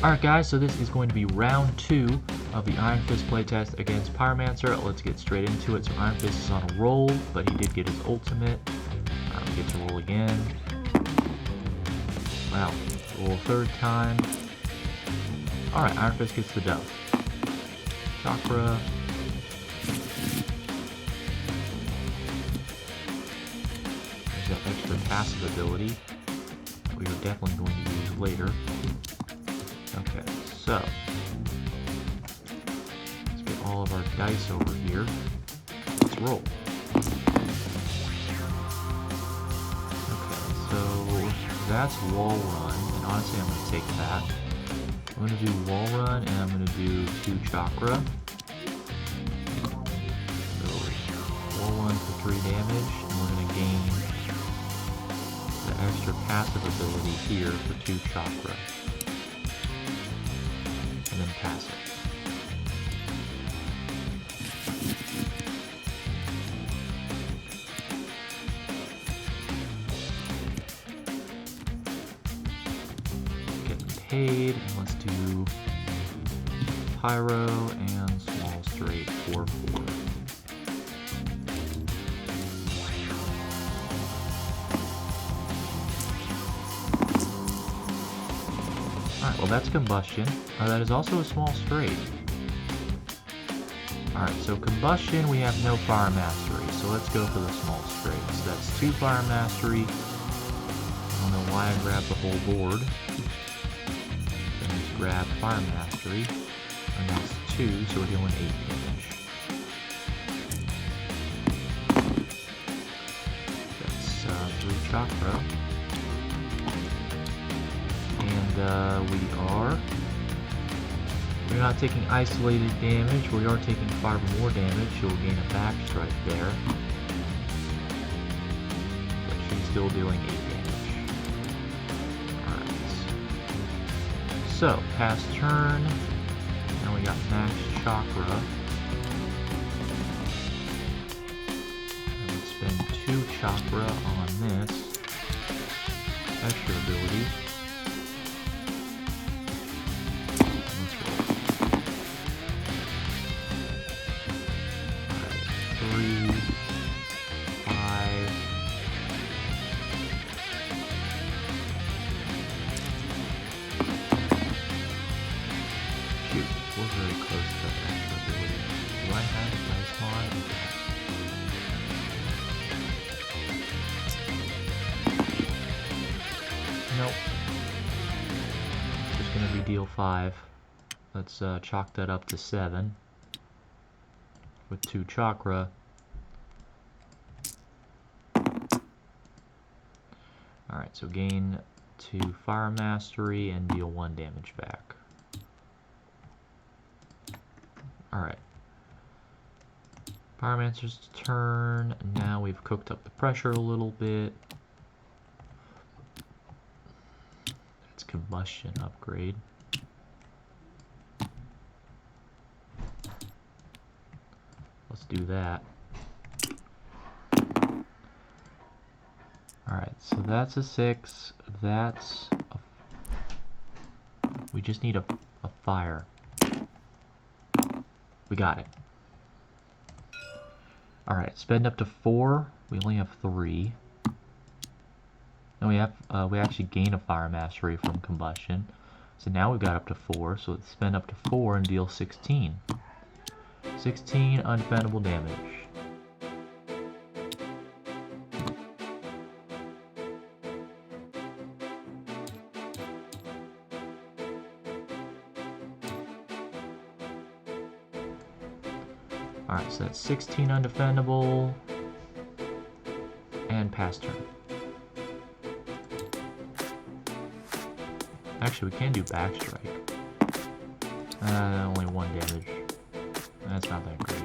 Alright guys, so this is going to be round 2 of the Iron Fist playtest against Pyromancer. Let's get straight into it. So Iron Fist is on a roll, but he did get his ultimate. We get to roll again. Wow, roll third time. Alright, Iron Fist gets the dub. Chakra. There's that extra passive ability that we are definitely going to use later. Okay, so let's get all of our dice over here. Let's roll. Okay, so that's wall run, and honestly I'm going to take that. I'm going to do wall run, and I'm going to do 2 chakra. So wall run for 3 damage, and we're going to gain the extra passive ability here for 2 chakra. And then pass it. Getting paid, and let's do Pyro and small straight 4/4. Alright, well that's combustion. That is also a small straight. Alright, so combustion, we have no fire mastery, so let's go for the small straight. So that's 2 fire mastery. I don't know why I grabbed the whole board. Then just grab fire mastery. And that's 2, so we're doing 8 damage. That's 3 chakra. And we're not taking isolated damage, we are taking 5 or more damage, so we'll gain a back strike there. But she's still doing 8 damage. Alright. So, pass turn. Now we got max chakra. And let's spend 2 chakra on this extra ability. We're very close to that extra ability. Do I have a dice mod? Nope. Just gonna be deal 5. Let's chalk that up to 7 with 2 chakra. Alright, so gain 2 fire mastery and deal 1 damage back. Alright. Pyromancer's turn. Now we've cooked up the pressure a little bit. That's combustion upgrade. Let's do that. Alright, so that's a 6. That's a... We just need a fire. We got it. Alright, spend up to 4. We only have 3. And we actually gain a fire mastery from combustion. So now we've got up to 4. So let's spend up to 4 and deal 16. 16 undefendable damage. Alright, so that's 16 undefendable, and pass turn. Actually, we can do backstrike. Only 1 damage. That's not that great.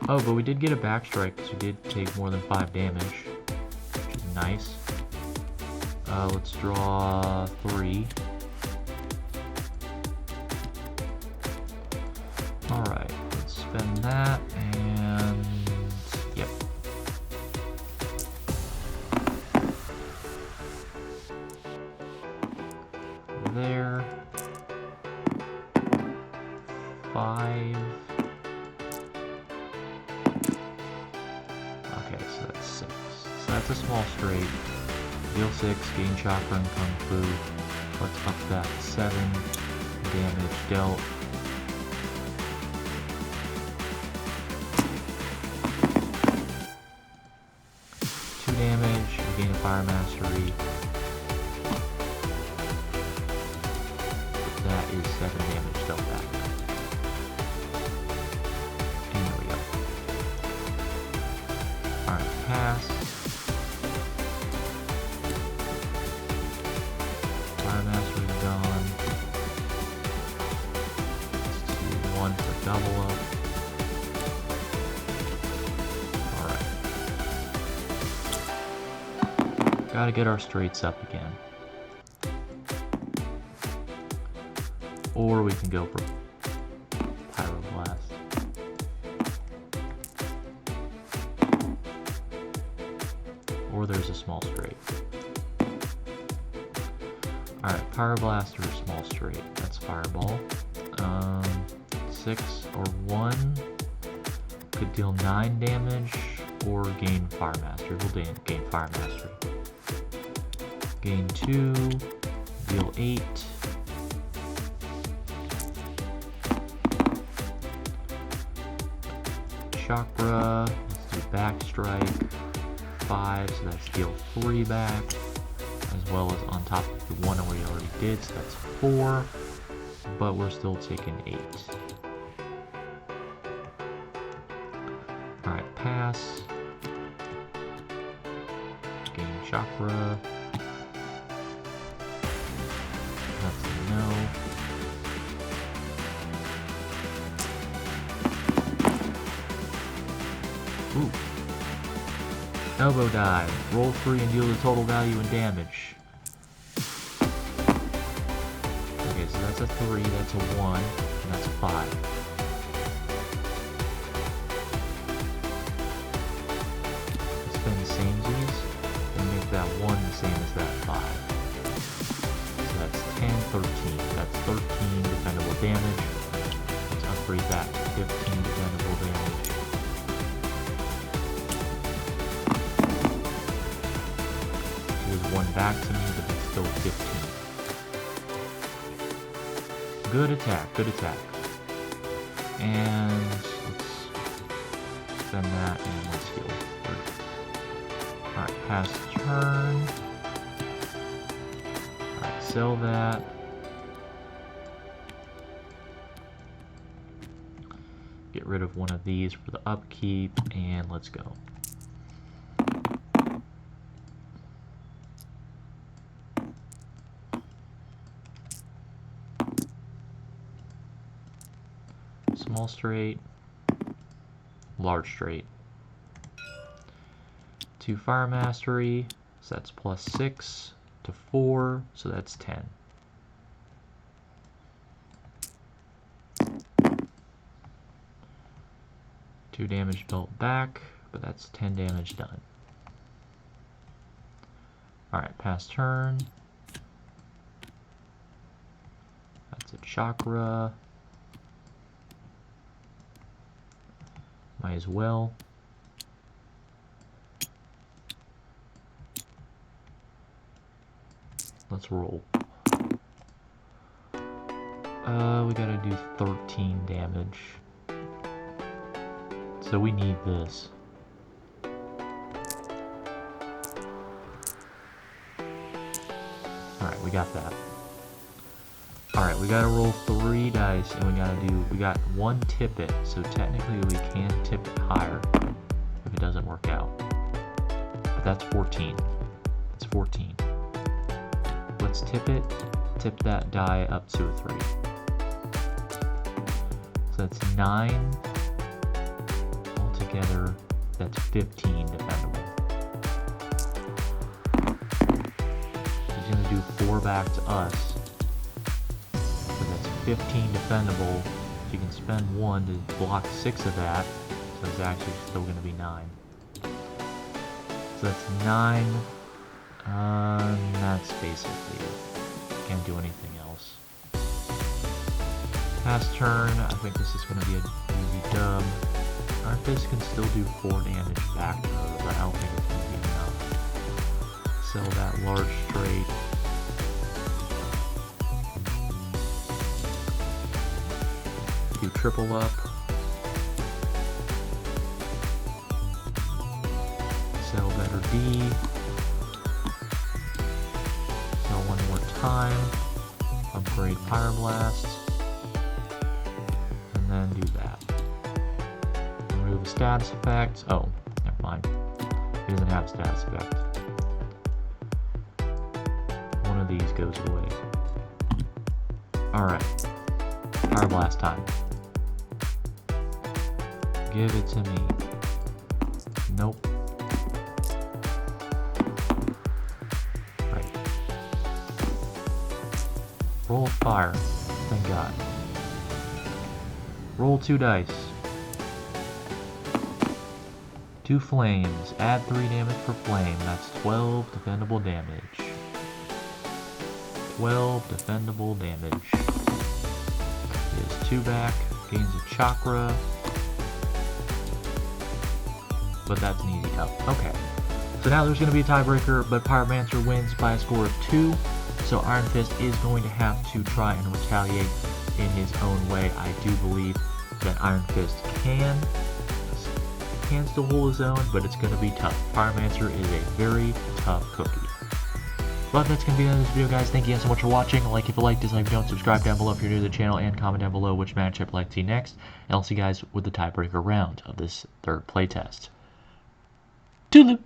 Oh, but we did get a backstrike because we did take more than 5 damage, which is nice. Let's draw 3. Alright, let's spend that, and yep. there. 5. Okay, so that's 6. So that's a small straight. Deal 6, gain chakra and kung fu. Let's up that to 7. Damage dealt. Damage, we gain a fire mastery. That is 7 damage dealt back. And there we go. Alright, pass. Fire mastery gone. Let's do 1 for double up. Gotta get our straights up again. Or we can go for Pyroblast. Or there's a small straight. Alright, Pyroblast or small straight. That's Fireball. 6 or 1. Could deal 9 damage or gain Fire Mastery. We'll gain Fire Mastery. Gain 2, deal 8. Chakra, let's do back strike. 5, so that's deal 3 back. As well as on top of the 1 that we already did, so that's 4. But we're still taking 8. Alright, pass. Gain chakra. That's a no. Ooh. Elbow dive. Roll 3 and deal the total value in damage. Okay, so that's a 3, that's a 1, and that's a 5. Let's spend the samesies and make that 1 the same as that 5. So that's 10, 13. That's 13 defendable damage. Let's upgrade that to 15 defendable damage. There's 1 back to me, but it's still 15. Good attack, good attack. And let's spend that and let's heal. Alright, pass turn. Alright, sell that. Get rid of one of these for the upkeep, and let's go. Small straight, large straight. 2 fire mastery, so that's plus 6 to 4, so that's 10. Two damage dealt back, but that's 10 damage done. Alright, pass turn. That's a chakra. Might as well. Let's roll. We gotta do 13 damage. So we need this. Alright, we got that. Alright, we gotta roll 3 dice, and we got 1 tip it, so technically we can tip it higher if it doesn't work out. But that's 14. It's 14. Let's tip it, tip that die up to a 3. So that's 9 altogether, that's 15 defendable. He's gonna do 4 back to us. 15 defendable. You can spend 1 to block 6 of that, so it's actually still going to be 9. So that's 9. That's basically it. Can't do anything else. Last turn, I think this is going to be an easy dub. Iron Fist can still do 4 damage back to her, but I don't think it's going to be enough. Sell that large straight. Do triple up. Sell better D. Sell one more time. Upgrade Pyroblast. And then do that. Remove the status effect. Oh, never mind. He doesn't have a status effect. One of these goes away. Alright. Pyroblast time. Give it to me. Nope. Right. Roll fire. Thank God. Roll 2 dice. 2 flames. Add 3 damage per flame. That's 12 defendable damage. 12 defendable damage. He has 2 back. Gains a chakra. But that's an easy dub. Okay. So now there's going to be a tiebreaker, but Pyromancer wins by a score of 2. So Iron Fist is going to have to try and retaliate in his own way. I do believe that Iron Fist can still hold his own, but it's going to be tough. Pyromancer is a very tough cookie. But that's going to be the end of this video, guys. Thank you guys so much for watching. Like if you like, dislike if you don't, subscribe down below if you're new to the channel, and comment down below which matchup you'd like to see next. And I'll see you guys with the tiebreaker round of this third playtest. Toodaloo!